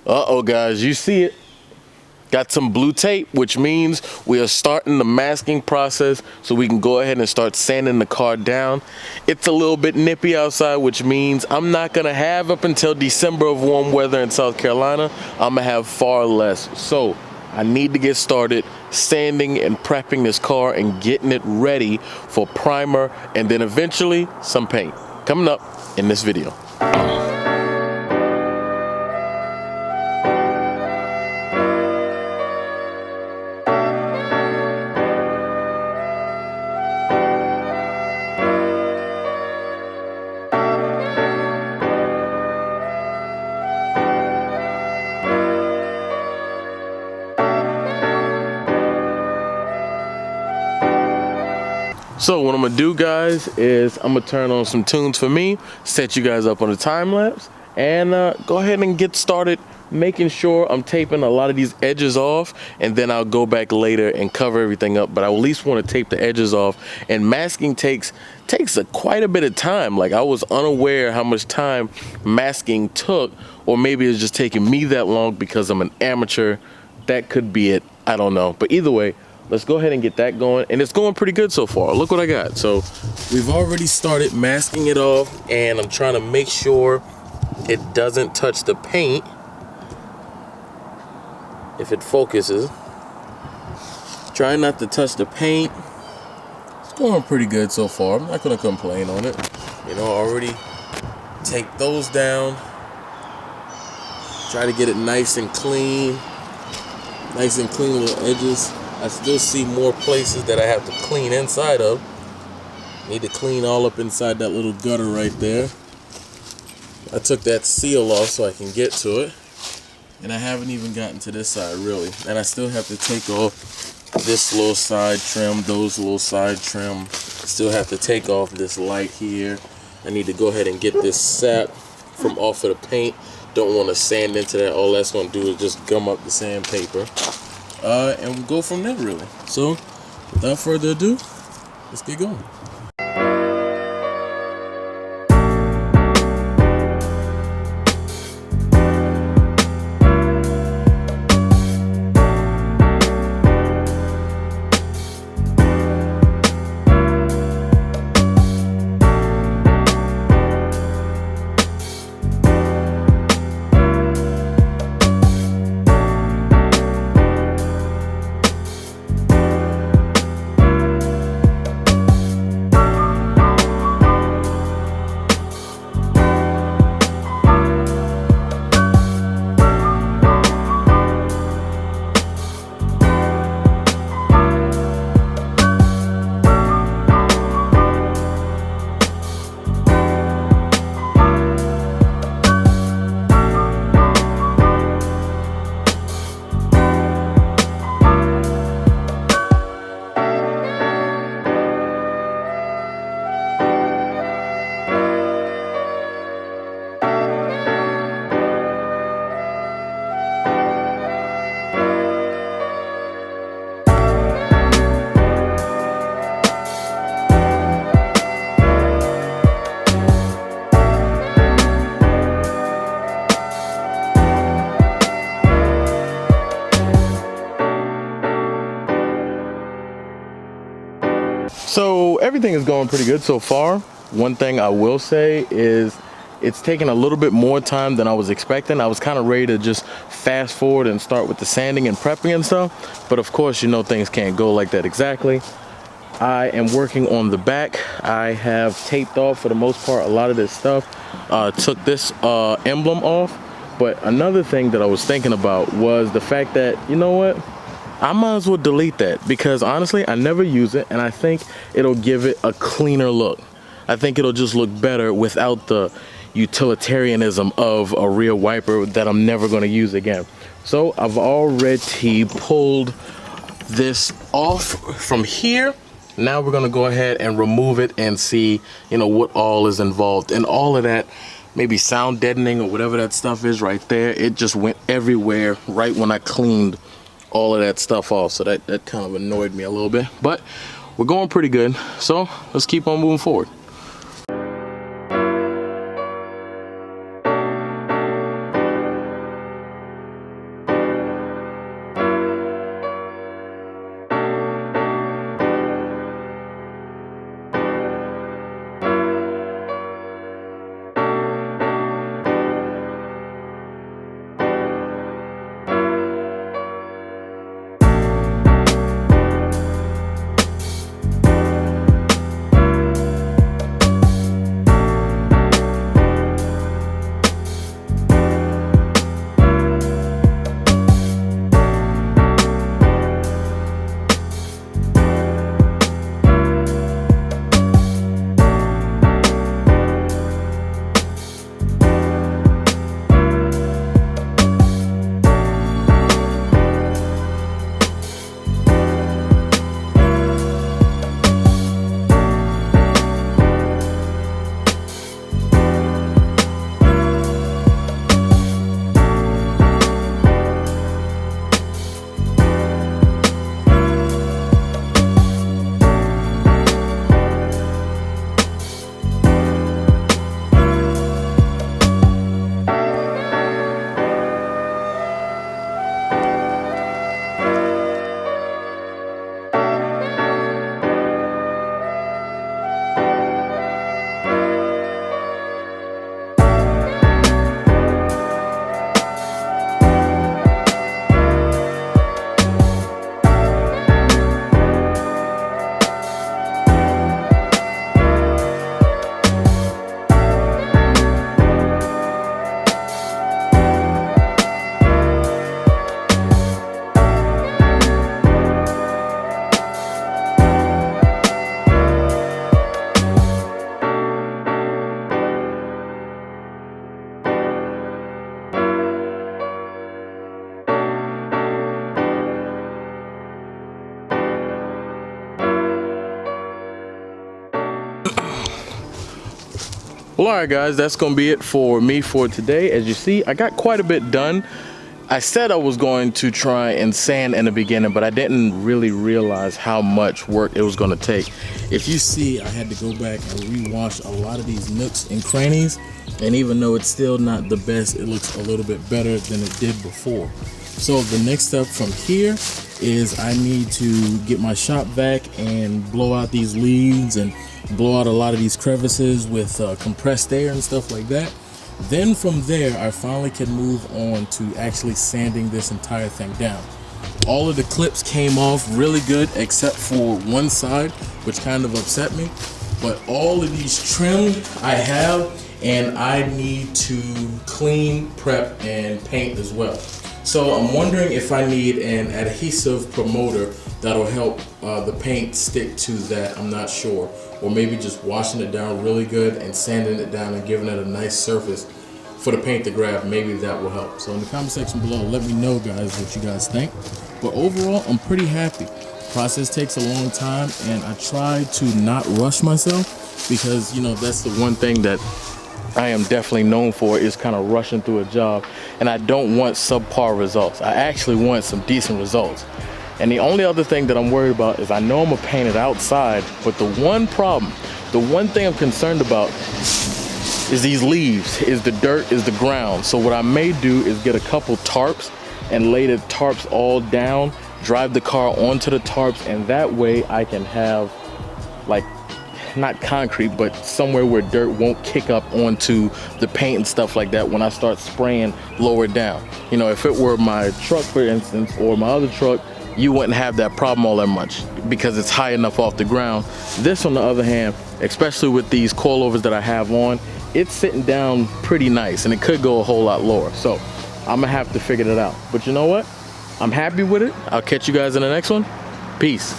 Uh-oh, guys, you see it. Got some blue tape, which means we are starting the masking process so we can go ahead and start sanding the car down. It's a little bit nippy outside, which means I'm not gonna have up until December of warm weather in South Carolina. I'm gonna have far less. So I need to get started sanding and prepping this car and getting it ready for primer and then eventually some paint. Coming up in this video. So what I'm gonna do, guys, is I'm gonna turn on some tunes for me, set you guys up on a time lapse, and go ahead and get started making sure I'm taping a lot of these edges off, and then I'll go back later and cover everything up. But I at least want to tape the edges off, and masking takes quite a bit of time. Like, I was unaware how much time masking took, or maybe it's just taking me that long because I'm an amateur. That could be it, I don't know. But either way, let's go ahead and get that going, and it's going pretty good so far. Look what I got. So we've already started masking it off, and I'm trying to make sure it doesn't touch the paint. If it focuses, try not to touch the paint. It's going pretty good so far. I'm not gonna complain on it. You know, already take those down. Try to get it nice and clean little edges. I still see more places that I have to clean inside of. Need to clean all up inside that little gutter right there. I took that seal off so I can get to it. And I haven't even gotten to this side, really. And I still have to take off this little side trim, those little side trim. Still have to take off this light here. I need to go ahead and get this sap from off of the paint. Don't want to sand into that. All that's going to do is just gum up the sandpaper. And we'll go from there, really. So, without further ado, let's get going. So everything is going pretty good so far. One thing I will say is it's taken a little bit more time than I was expecting. I was kind of ready to just fast forward and start with the sanding and prepping and stuff. But of course, you know, things can't go like that exactly. I am working on the back. I have taped off, for the most part, a lot of this stuff. Took this emblem off. But another thing that I was thinking about was the fact that, you know what? I might as well delete that, because honestly, I never use it, and I think it'll give it a cleaner look. I think it'll just look better without the utilitarianism of a rear wiper that I'm never going to use again. So I've already pulled this off from here. Now we're going to go ahead and remove it and see, you know, what all is involved. And all of that, maybe sound deadening or whatever that stuff is right there, it just went everywhere right when I cleaned all of that stuff off. So that kind of annoyed me a little bit, but we're going pretty good. So let's keep on moving forward. Well, all right, guys, that's gonna be it for me for today. As you see, I got quite a bit done. I said I was going to try and sand in the beginning, but I didn't really realize how much work it was gonna take. If you see, I had to go back and rewash a lot of these nooks and crannies, and even though it's still not the best, it looks a little bit better than it did before. So the next step from here is I need to get my shop vac and blow out these leads and blow out a lot of these crevices with compressed air and stuff like that. Then from there, I finally can move on to actually sanding this entire thing down. All of the clips came off really good except for one side, which kind of upset me. But all of these trimmed I have, and I need to clean, prep, and paint as well. So I'm wondering if I need an adhesive promoter that'll help the paint stick to that. I'm not sure. Or maybe just washing it down really good and sanding it down and giving it a nice surface for the paint to grab. Maybe that will help. So in the comment section below, let me know, guys, what you guys think. But overall, I'm pretty happy. The process takes a long time, and I try to not rush myself because, you know, that's the one thing that I am definitely known for, is kind of rushing through a job, and I don't want subpar results. I actually want some decent results. And the only other thing that I'm worried about is I know I'm gonna paint it outside, but the one problem, the one thing I'm concerned about is these leaves, is the dirt, is the ground. So what I may do is get a couple tarps and lay the tarps all down, drive the car onto the tarps, and that way I can have, like, not concrete, but somewhere where dirt won't kick up onto the paint and stuff like that when I start spraying lower down. You know, if it were my truck, for instance, or my other truck, you wouldn't have that problem all that much because it's high enough off the ground. This, on the other hand, especially with these coilovers that I have on, it's sitting down pretty nice, and it could go a whole lot lower. So I'm gonna have to figure it out. But you know what? I'm happy with it. I'll catch you guys in the next one. Peace.